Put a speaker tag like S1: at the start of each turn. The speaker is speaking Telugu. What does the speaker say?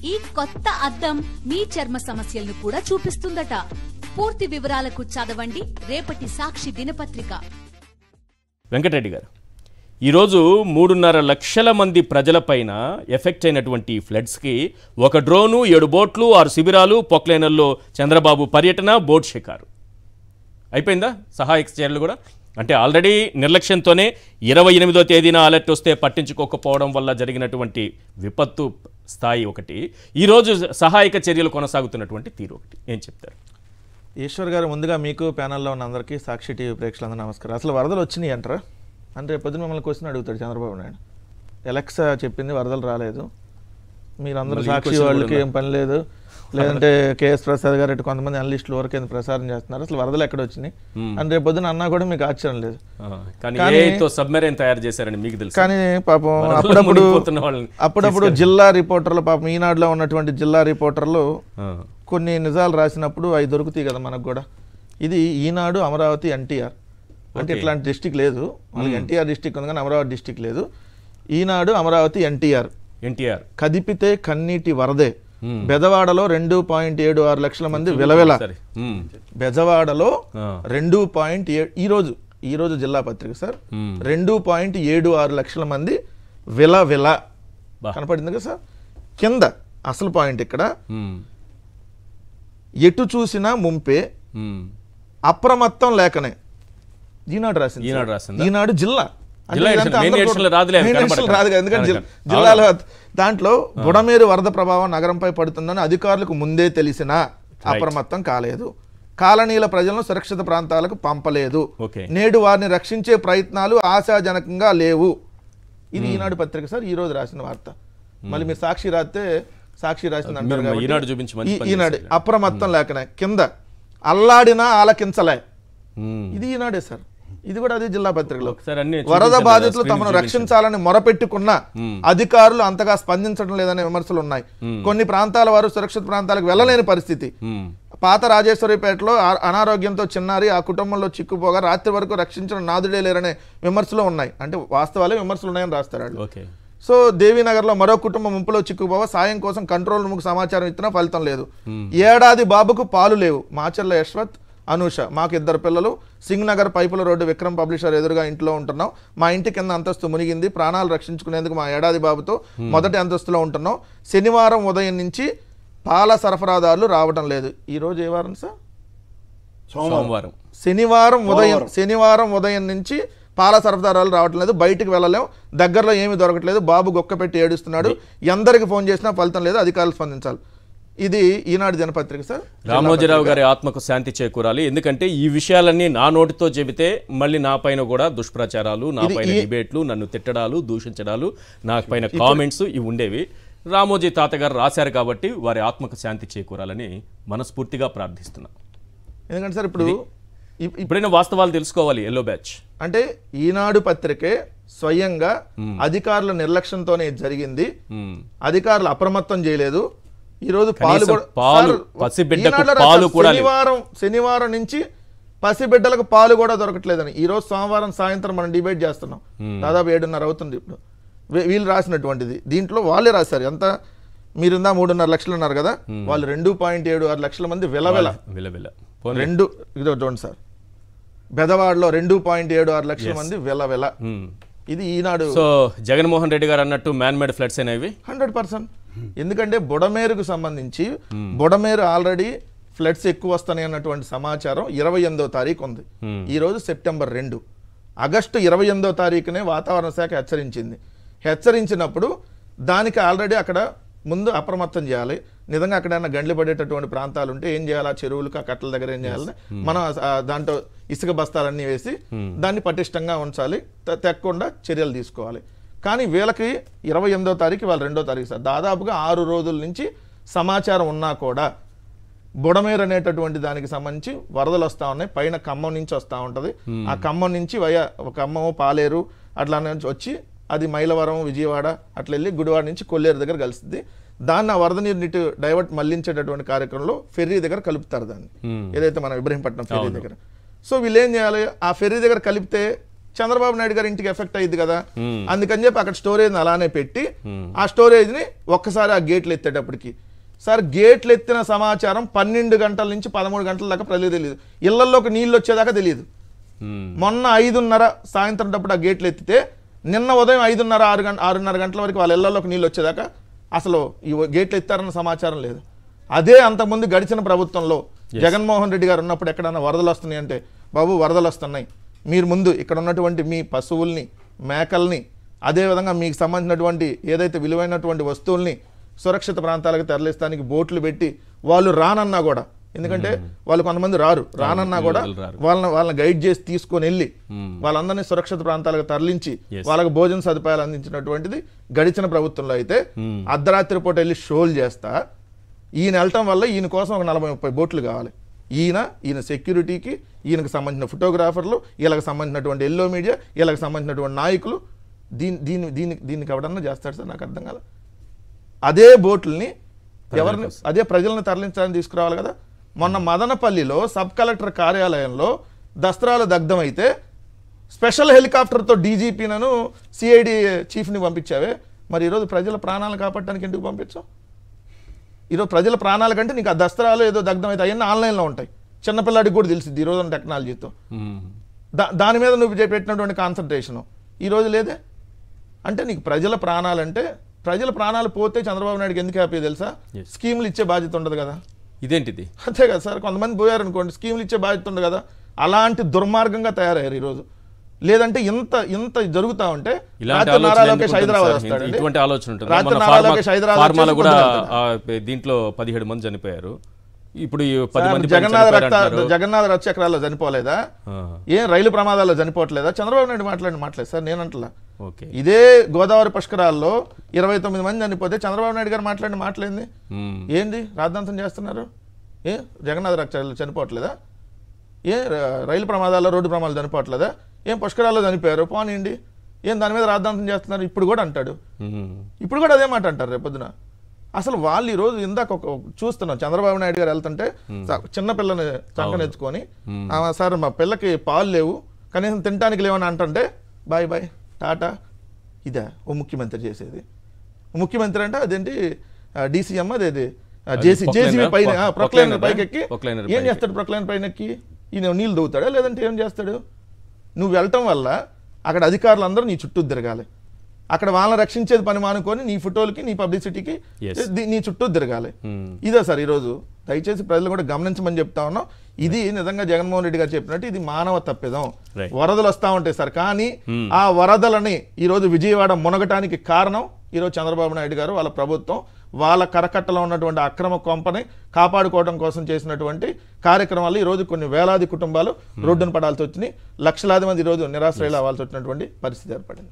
S1: ఈ కొత్త అద్దం మీ చర్మ సమస్యలను కూడా చూపిస్తుందట. పూర్తి వివరాలకు చదవండి రేపటి సాక్షి దినపత్రిక.
S2: వెంకటరెడ్డి గారు, ఈరోజు 3.5 లక్షల మంది ప్రజలపైన ఎఫెక్ట్ అయినటువంటి ఫ్లడ్స్కి ఒక డ్రోను, 7 బోట్లు, 6 శిబిరాలు, పొక్లైనర్లో చంద్రబాబు పర్యటన, బోట్ షికారు అయిపోయిందా? సహాయక చర్యలు కూడా అంటే ఆల్రెడీ నిర్లక్ష్యంతోనే 28వ తేదీన అలర్ట్ వస్తే పట్టించుకోకపోవడం వల్ల జరిగినటువంటి విపత్తు స్థాయి ఒకటి, ఈరోజు సహాయక చర్యలు కొనసాగుతున్నటువంటి తీరు ఒకటి, ఏం చెప్తారు?
S3: ఈశ్వర్ గారు, ముందుగా మీకు ప్యానల్లో ఉన్న అందరికీ, సాక్షి టీవీ ప్రేక్షకులందరూ నమస్కారం. అసలు వరదలు వచ్చినాయి అంటారా అంటే పొద్దున మిమ్మల్ని క్వశ్చన్ అడుగుతాడు చంద్రబాబు నాయుడు. ఎలక్సా చెప్పింది వరదలు రాలేదు, మీరందరూ సాక్షి వాళ్ళకి ఏం పని లేదు, లేదంటే కేఎస్ ప్రసాద్ గారు ఇటు కొంతమంది అనలిస్టులు వరకు ప్రసారం చేస్తున్నారు, అసలు వరదలు ఎక్కడ వచ్చినాయి అని రేపు పొద్దున అన్నా కూడా మీకు ఆశ్చర్యం లేదు. కానీ పాపం అప్పుడప్పుడు జిల్లా రిపోర్టర్లు, పాపం ఈనాడులో ఉన్నటువంటి జిల్లా రిపోర్టర్లు కొన్ని నిజాలు రాసినప్పుడు అవి దొరుకుతాయి కదా మనకు కూడా. ఇది ఈనాడు అమరావతి ఎన్టీఆర్ అంటే ఇట్లాంటి డిస్టిక్ లేదు, మనకి ఎన్టీఆర్ డిస్టిక్ ఉంది కానీ అమరావతి డిస్టిక్ లేదు. ఈనాడు అమరావతి ఎన్టీఆర్ కదిపితే కన్నీటి వరదే, బెజవాడలో 2.76 లక్షల మంది విలవిల, బెజవాడలో 2.7 ఈరోజు జిల్లా పత్రిక సార్ 2.76 లక్షల మంది విలవిల కనపడింది కదా సార్. కింద అసలు పాయింట్ ఇక్కడ, ఎటు చూసినా ముంపే అప్రమత్తం లేకనే ఈనాడు రాసింది. ఈనాడు జిల్లా రాదు ఎందుకంటే జిల్లాలో దాంట్లో బుడమేరు వరద ప్రభావం నగరంపై పడుతుందని అధికారులకు ముందే తెలిసినా అప్రమత్తం కాలేదు, కాలనీల ప్రజలను సురక్షిత ప్రాంతాలకు పంపలేదు, నేడు వారిని రక్షించే ప్రయత్నాలు ఆశాజనకంగా లేవు. ఇది ఈనాడు పత్రిక సార్ ఈ రోజు రాసిన వార్త. మళ్ళీ మీరు సాక్షి రాస్తే సాక్షి రాసింది అంటారు. ఈనాడు అప్రమత్తం లేకనే, కింద అల్లాడినా ఆలకించలే, ఇది ఈనాడే సార్. ఇది కూడా అదే జిల్లా పత్రికలో. వరద బాధితులు తమను రక్షించాలని మొరపెట్టుకున్న అధికారులు అంతగా స్పందించడం లేదనే విమర్శలు ఉన్నాయి. కొన్ని ప్రాంతాల వారు సురక్షిత ప్రాంతాలకు వెళ్ళలేని పరిస్థితి. పాత రాజేశ్వరిపేటలో అనారోగ్యంతో చిన్నారి ఆ కుటుంబంలో చిక్కుపోగా రాత్రి వరకు రక్షించిన నాదుడే లేరనే విమర్శలు ఉన్నాయి. అంటే వాస్తవాలే విమర్శలు ఉన్నాయని రాస్తారు వాళ్ళు. సో దేవీనగర్లో మరో కుటుంబం ముంపులో చిక్కుపోగా సాయం కోసం కంట్రోల్ రూమ్కు సమాచారం ఇచ్చినా ఫలితం లేదు. ఏడాది బాబుకు పాలు లేవు, మాచర్ల యశ్వత్, అనూష, మాకు 2 పిల్లలు, సింగ్ నగర్ పైపుల రోడ్డు విక్రమ్ పబ్లిషర్ ఎదురుగా ఇంట్లో ఉంటున్నాం, మా ఇంటి కింద అంతస్తు మునిగింది, ప్రాణాలు రక్షించుకునేందుకు మా ఏడాది బాబుతో మొదటి అంతస్తులో ఉంటున్నాం, శనివారం ఉదయం నుంచి పాల సరఫరాదారులు రావడం లేదు. ఈరోజు ఏ వారం సార్?
S2: సోమవారం.
S3: శనివారం ఉదయం నుంచి పాల సరఫరాదారులు రావటం లేదు, బయటికి వెళ్ళలేం, దగ్గరలో ఏమీ దొరకట్లేదు, బాబు గొక్క పెట్టి ఏడుస్తున్నాడు, ఎందరికి ఫోన్ చేసినా ఫలితం లేదు, అధికారులు స్పందించాలి. ఇది ఈనాడు దినపత్రిక సార్.
S2: రామోజీరావు గారి ఆత్మకు శాంతి చేకూరాలి, ఎందుకంటే ఈ విషయాలన్నీ నా నోటితో చెబితే మళ్ళీ నా పైన కూడా దుష్ప్రచారాలు, నా పైన డిబేట్లు, నన్ను తిట్టడాలు, దూషించడాలు, నా పైన కామెంట్స్ ఇవి ఉండేవి. రామోజీ తాతగారు రాశారు కాబట్టి వారి ఆత్మకు శాంతి చేకూరాలని మనస్ఫూర్తిగా ప్రార్థిస్తున్నాం.
S3: ఎందుకంటే సార్
S2: ఇప్పుడైనా వాస్తవాలు తెలుసుకోవాలి. ఎల్లో బ్యాచ్
S3: అంటే ఈనాడు పత్రికే స్వయంగా అధికారుల నిర్లక్ష్యంతోనే జరిగింది, అధికారులు అప్రమత్తం చేయలేదు. ఈ రోజు శనివారం నుంచి పసిబిడ్డలకు పాలు కూడా దొరకట్లేదని, ఈ రోజు సోమవారం సాయంత్రం మనం డిబేట్ చేస్తున్నాం, దాదాపు 7:30 అవుతుంది ఇప్పుడు. వీళ్ళు రాసినటువంటిది దీంట్లో వాళ్ళే రాశారు. ఎంత మీరుందా 3.5 లక్షలు ఉన్నారు కదా, వాళ్ళు 2.76 లక్షల మంది విలవిల. ఇదో చూడండి సార్, బెదవాడలో 2.76 లక్షల మంది విలవిల. ఇది ఈనాడు.
S2: సో జగన్మోహన్ రెడ్డి గారు అన్నట్టు మ్యాన్ మేడ్ ఫ్లడ్స్ అనేవి
S3: 100%. ఎందుకంటే బుడమేరుకు సంబంధించి బుడమేరు ఆల్రెడీ ఫ్లడ్స్ ఎక్కువ వస్తాయి అన్నటువంటి సమాచారం 28వ తారీఖు ఉంది. ఈ రోజు సెప్టెంబర్ 2, ఆగస్టు 28వ తారీఖునే వాతావరణ శాఖ హెచ్చరించినప్పుడు దానికి ఆల్రెడీ అక్కడ ముందు అప్రమత్తం చేయాలి. నిజంగా అక్కడైనా గండ్లు పడేటటువంటి ప్రాంతాలు ఉంటే ఏం చేయాలి, ఆ చెరువులకు ఆ కట్టల దగ్గర ఏం చేయాలి, మనం దాంట్లో ఇసుక బస్తాలన్నీ వేసి దాన్ని పటిష్టంగా ఉంచాలి, తెక్కకుండా చర్యలు తీసుకోవాలి. కానీ వీళ్ళకి 28వ తారీఖు, వాళ్ళు 2వ తారీఖు సార్, దాదాపుగా 6 రోజుల నుంచి సమాచారం ఉన్నా కూడా బుడమేరు అనేటటువంటి దానికి సంబంధించి వరదలు వస్తూ ఉన్నాయి. పైన ఖమ్మం నుంచి వస్తూ ఉంటుంది, ఆ ఖమ్మం నుంచి ఖమ్మము, పాలేరు అట్లా నుంచి వచ్చి అది మైలవరం, విజయవాడ అట్లా వెళ్ళి గుడివాడ నుంచి కొల్లేరు దగ్గర కలుస్తుంది. దాన్ని ఆ వరద నీరు నీటి డైవర్ట్ మళ్లించేటటువంటి కార్యక్రమంలో ఫెర్రీ దగ్గర కలుపుతారు దాన్ని, ఏదైతే మనం ఇబ్రహీంపట్నం ఫెర్రీ దగ్గర. సో వీళ్ళు ఏం చేయాలి, ఆ ఫెర్రీ దగ్గర కలిపితే చంద్రబాబు నాయుడు గారి ఇంటికి ఎఫెక్ట్ అయ్యింది కదా, అందుకని చెప్పి అక్కడ స్టోరేజ్ అలానే పెట్టి ఆ స్టోరేజ్ ని ఒక్కసారి ఆ గేట్లు ఎత్తేటప్పటికి సార్ గేట్లు ఎత్తిన సమాచారం 12 గంటల నుంచి 13 గంటల దాకా ప్రజలకు తెలియదు, ఇళ్లలోకి నీళ్ళు వచ్చేదాకా తెలియదు. మొన్న 5:30 సాయంత్రం టప్పుడు ఆ గేట్లు ఎత్తితే నిన్న ఉదయం 5:30 6:30 గంటల వరకు వాళ్ళ ఇళ్లలోకి నీళ్ళు వచ్చేదాకా అసలు ఈ గేట్లు ఎత్తారన్న సమాచారం లేదు. అదే అంతకుముందు గడిచిన ప్రభుత్వంలో జగన్మోహన్ రెడ్డి గారు ఉన్నప్పుడు ఎక్కడన్నా వరదలు వస్తున్నాయి అంటే, బాబు వరదలు వస్తున్నాయి, మీరు ముందు ఇక్కడ ఉన్నటువంటి మీ పశువుల్ని మేకల్ని అదేవిధంగా మీకు సంబంధించినటువంటి ఏదైతే విలువైనటువంటి వస్తువుల్ని సురక్షిత ప్రాంతాలకు తరలిస్తానికి బోట్లు పెట్టి వాళ్ళు రానన్నా కూడా, ఎందుకంటే వాళ్ళు కొంతమంది రానన్నా కూడా వాళ్ళని గైడ్ చేసి తీసుకొని వెళ్ళి వాళ్ళందరినీ సురక్షిత ప్రాంతాలకు తరలించి వాళ్ళకి భోజన సదుపాయాలు అందించినటువంటిది గడిచిన ప్రభుత్వంలో. అయితే అర్ధరాత్రి పూట వెళ్ళి షోలు చేస్తా ఈయన వెళ్ళటం వల్ల ఈయన కోసం ఒక 40-30 బోట్లు కావాలి. ఈయన సెక్యూరిటీకి, ఈయనకు సంబంధించిన ఫోటోగ్రాఫర్లు, వీళ్ళకి సంబంధించినటువంటి ఎల్లో మీడియా, వీళ్ళకి సంబంధించినటువంటి నాయకులు, దీనికి ఎవడన్నా చేస్తాడు సార్? నాకు అర్థం కాదు. అదే బోట్లని అదే ప్రజలను తరలించడానికి తీసుకురావాలి కదా. మొన్న మదనపల్లిలో సబ్ కలెక్టర్ కార్యాలయంలో దస్త్రాలు దగ్ధమైతే స్పెషల్ హెలికాప్టర్తో డీజీపీనను సిఐడి చీఫ్ని పంపించావే, మరి ఈరోజు ప్రజల ప్రాణాలు కాపాడటానికి ఎందుకు పంపించావు? ఈరోజు ప్రజల ప్రాణాల కంటే నీకు ఆ దస్త్రాలు ఏదో దగ్ధం అయితే అవన్నీ ఆన్లైన్లో ఉంటాయి, చిన్నపిల్లాడికి కూడా తెలిసింది ఈరోజు టెక్నాలజీతో. దాని మీద నువ్వు పెట్టినటువంటి కాన్సన్ట్రేషను ఈరోజు లేదే. అంటే నీకు ప్రజల ప్రాణాలంటే, ప్రజల ప్రాణాలు పోతే చంద్రబాబు నాయుడుకి ఎందుకు హ్యాపీ తెలుసా? స్కీములు ఇచ్చే బాధ్యత ఉండదు కదా.
S2: ఇదేంటిది?
S3: అంతే కదా సార్, కొంతమంది పోయారు అనుకోండి, స్కీములు ఇచ్చే బాధ్యత ఉండదు కదా. అలాంటి దుర్మార్గంగా తయారయ్యారు ఈరోజు. లేదంటే ఇంత జరుగుతా ఉంటే నారా లోకేష్ హైదరాబాద్ వస్తాడు.
S2: దీంట్లో 17 మంది చనిపోయారు. ఇప్పుడు
S3: జగన్నాథ రథ చక్రాల్లో చనిపోలేదా? ఏం రైలు ప్రమాదాల్లో చనిపోవట్లేదా? చంద్రబాబు నాయుడు మాట్లాడలేదు సార్, నేనంటలా. ఇదే గోదావరి పుష్కరాల్లో 29 మంది చనిపోతే చంద్రబాబు నాయుడు గారు మాట్లాడింది ఏంది? రాద్ధాంతం చేస్తున్నారు. ఏ జగన్నాథ రథ చక్రాలు చనిపోవట్లేదా? ఏ రైలు ప్రమాదాల్లో, రోడ్డు ప్రమాదాలు చనిపోవట్లేదా? ఏం పుష్కరాల్లో చనిపోయారు పోనీండి, ఏం దాని మీద రాద్ధాంతం చేస్తున్నారు? ఇప్పుడు కూడా అంటాడు, ఇప్పుడు కూడా అదే మాట అంటారు రేపొద్దున. అసలు వాళ్ళు ఈరోజు ఇందాక చూస్తున్నాం, చంద్రబాబు నాయుడు గారు వెళ్తుంటే చిన్న పిల్లని చంకనెత్తుకొని, సార్ మా పిల్లకి పాలు లేవు, కనీసం తినడానికి లేవని అంటుంటే బాయ్ టాటా. ఇదే ఓ ముఖ్యమంత్రి చేసేది? ముఖ్యమంత్రి అంటే అదేంటి డీసీఎం, అదేది జేసీబీ పైన ప్రొక్లైనర్ పైకెక్కి ఏం చేస్తాడు? ప్రొక్లైనర్ పైన ఎక్కి ఈయన నీళ్ళు దవ్వుతాడా లేదంటే ఏం చేస్తాడు? నువ్వు వెళ్ళటం వల్ల అక్కడ అధికారులందరూ నీ చుట్టూ తిరగాలి, అక్కడ వాళ్ళని రక్షించేది పని మానుకొని నీ ఫోటోలకి, నీ పబ్లిసిటీకి నీ చుట్టూ తిరగాలి. ఇదే సార్ ఈరోజు దయచేసి ప్రజలు కూడా గమనించమని చెప్తా ఉన్నాం. ఇది నిజంగా జగన్మోహన్ రెడ్డి గారు చెప్పినట్టు ఇది మానవ తప్పిదం. వరదలు వస్తా ఉంటాయి సార్, కానీ ఆ వరదలని ఈరోజు విజయవాడ మునగటానికి కారణం ఈరోజు చంద్రబాబు నాయుడు గారు, వాళ్ళ ప్రభుత్వం, వాళ్ళ కరకట్టలో ఉన్నటువంటి అక్రమ కొంపని కాపాడుకోవడం కోసం చేసినటువంటి కార్యక్రమాలు ఈరోజు కొన్ని వేలాది కుటుంబాలు రోడ్డును పడాల్సి వచ్చినాయి, లక్షలాది మంది ఈరోజు నిరాశ్రయాలు అవ్వాల్సి వచ్చినటువంటి పరిస్థితి ఏర్పడింది.